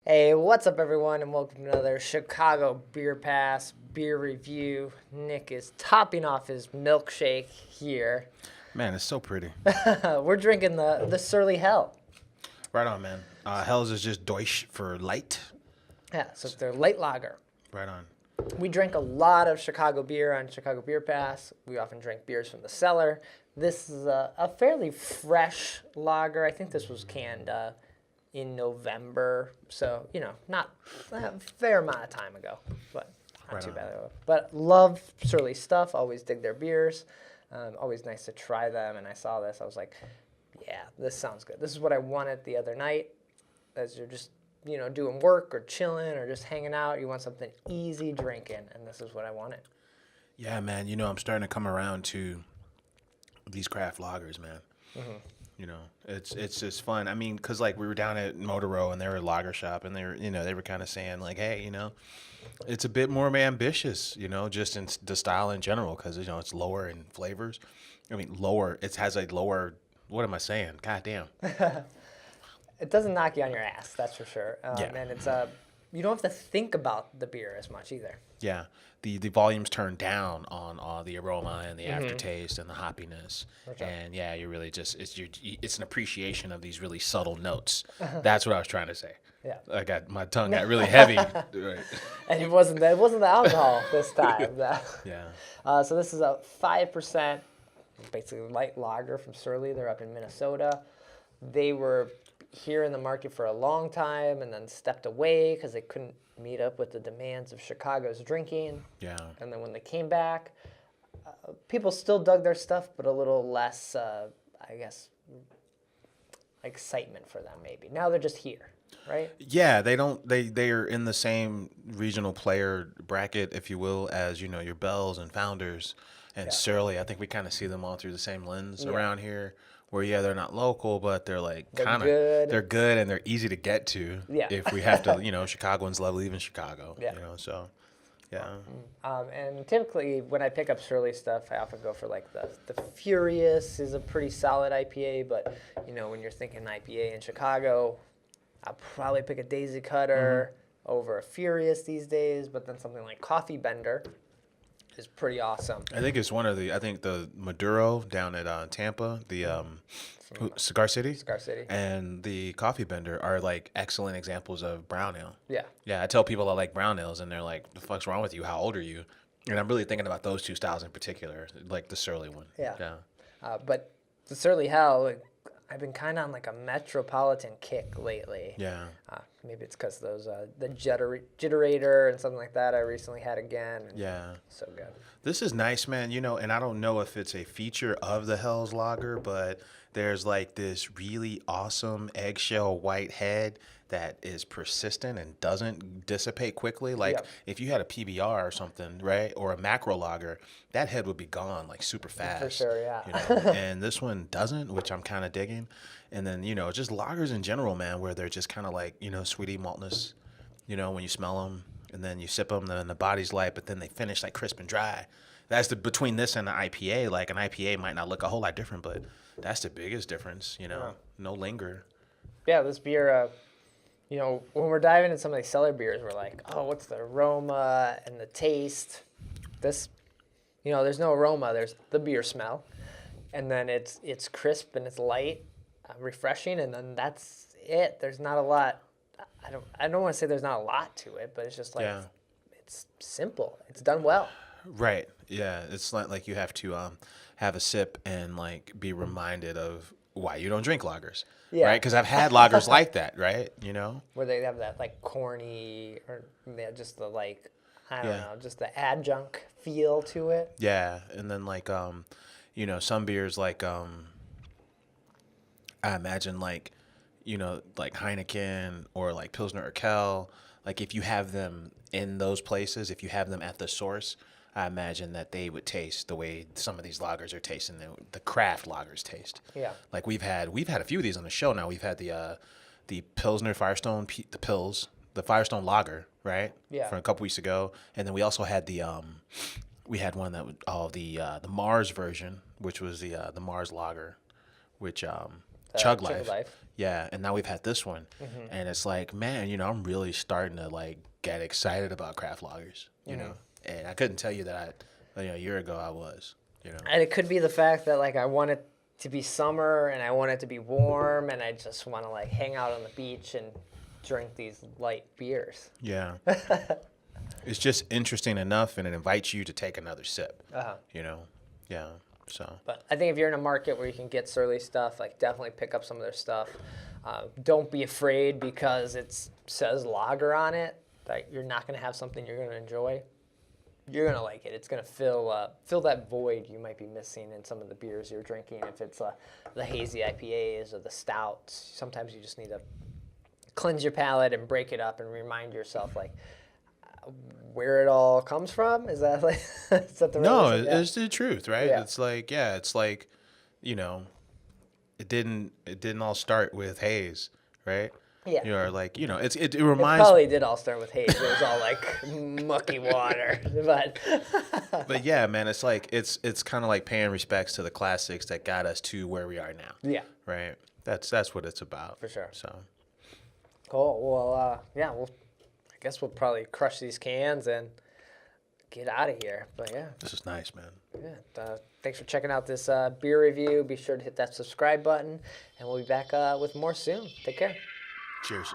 Hey, what's up, everyone, and welcome to another Chicago Beer Pass beer review. Nick is topping off his milkshake here. Man, it's so pretty. We're drinking the Surly Hell. Right on, man. Hell's is just Deutsch for light. Yeah, so it's their light lager. Right on. We drink a lot of Chicago beer on Chicago Beer Pass. We often drink beers from the cellar. This is a fairly fresh lager. I think this was canned in November, so not a fair amount of time ago, but not Right too on. bad. But love Surly stuff. Always dig their beers. Always nice to try them. And I saw this, I was like, yeah, this sounds good. This is what I wanted the other night, as you're just doing work or chilling or just hanging out. You want something easy drinking, and this is what I wanted. Yeah, man. I'm starting to come around to these craft lagers, man. Mm-hmm. It's just fun. I mean, cause like we were down at Motor Row and they were a lager shop and they were kind of saying like, hey, it's a bit more ambitious, just in the style in general, cause it's lower in flavors. I mean, lower. It has a lower. What am I saying? God damn. It doesn't knock you on your ass, that's for sure. Yeah. And it's you don't have to think about the beer as much either. Yeah, the volume's turned down on the aroma and the aftertaste and the hoppiness, and yeah, you're really just it's an appreciation of these really subtle notes. That's what I was trying to say. Yeah. My tongue got really heavy. Right. And it wasn't the alcohol this time. Yeah. So this is a 5%, basically light lager from Surly. They're up in Minnesota. They were here in the market for a long time and then stepped away because they couldn't meet up with the demands of Chicago's drinking. Yeah. And then when they came back, people still dug their stuff, but a little less, I guess, excitement for them maybe. Now they're just here, right? Yeah, they are in the same regional player bracket, if you will, as your Bells and Founders and Surly. I think we kind of see them all through the same lens around here. Where they're not local, but they're like kind of they're good and they're easy to get to. Yeah. If we have to, Chicagoans love leaving Chicago. Yeah. So yeah. And typically when I pick up Surly stuff, I often go for like the Furious is a pretty solid IPA, but when you're thinking IPA in Chicago, I'll probably pick a Daisy Cutter over a Furious these days, but then something like Coffee Bender is pretty awesome. I think it's the Maduro down at Tampa, the Cigar City. Cigar City. And the Coffee Bender are like excellent examples of brown ale. Yeah. Yeah, I tell people I like brown ales and they're like, the fuck's wrong with you? How old are you? And I'm really thinking about those two styles in particular, like the Surly one. Yeah. But the Surly Hell, I've been kind of on like a metropolitan kick lately. Yeah. Maybe it's because those the Jitterator and something like that I recently had again. And Yeah. so good. This is nice, man. And I don't know if it's a feature of the Helles Lager, but there's like this really awesome eggshell white head that is persistent and doesn't dissipate quickly. Like if you had a PBR or something, right, or a macro lager, that head would be gone like super fast. For sure, yeah. And this one doesn't, which I'm kind of digging. And then just lagers in general, man, where they're just kind of like sweetie maltness. When you smell them and then you sip them, then the body's light, but then they finish like crisp and dry. That's between this and the IPA. Like an IPA might not look a whole lot different, but that's the biggest difference. No linger. Yeah, this beer. When we're diving into some of these cellar beers, we're like, oh, what's the aroma and the taste? This, there's no aroma. There's the beer smell, and then it's crisp and it's light, refreshing, and then that's it. There's not a lot. I don't want to say there's not a lot to it, but it's just like it's simple. It's done well. Right. Yeah. It's not like you have to have a sip and like be reminded of why you don't drink lagers. Yeah. Right. Because I've had lagers like that. Right. Where they have that like corny or just the like I don't know, just the adjunct feel to it. Yeah. And then like some beers like I imagine like like Heineken or like Pilsner Urquell, like if you have them in those places, if you have them at the source, I imagine that they would taste the way some of these lagers are tasting, the craft lagers taste. Yeah. Like we've had a few of these on the show now. We've had the Pilsner Firestone, the Firestone Lager, right? Yeah. From a couple weeks ago, and then we also had we had one that was the Mars version, which was the Mars Lager, which Chug Chug Life. Yeah, and now we've had this one, and it's like, man, I'm really starting to like get excited about craft lagers, you know. And I couldn't tell you that a year ago I was, And it could be the fact that like I want it to be summer and I want it to be warm and I just want to like hang out on the beach and drink these light beers. Yeah. It's just interesting enough, and it invites you to take another sip. Yeah. So. But I think if you're in a market where you can get Surly stuff, like definitely pick up some of their stuff. Don't be afraid because it says lager on it that you're not going to have something you're going to enjoy. You're going to like it. It's going to fill that void you might be missing in some of the beers you're drinking. If it's the hazy IPAs or the stouts, sometimes you just need to cleanse your palate and break it up and remind yourself like where it all comes from. Is that like is that the No, reason? it's the truth, right? Yeah. It's like it didn't all start with haze, right? Yeah. You're like, it It reminds probably did all start with haze. It was all like mucky water, but But yeah, man, it's like it's kind of like paying respects to the classics that got us to where we are now. yeah, Right? That's what it's about. for sure. So, Cool. Well, yeah, I guess we'll probably crush these cans and get out of here. But yeah, this is nice, man. yeah. Thanks for checking out this beer review. Be sure to hit that subscribe button, and we'll be back with more soon. Take care. Cheers.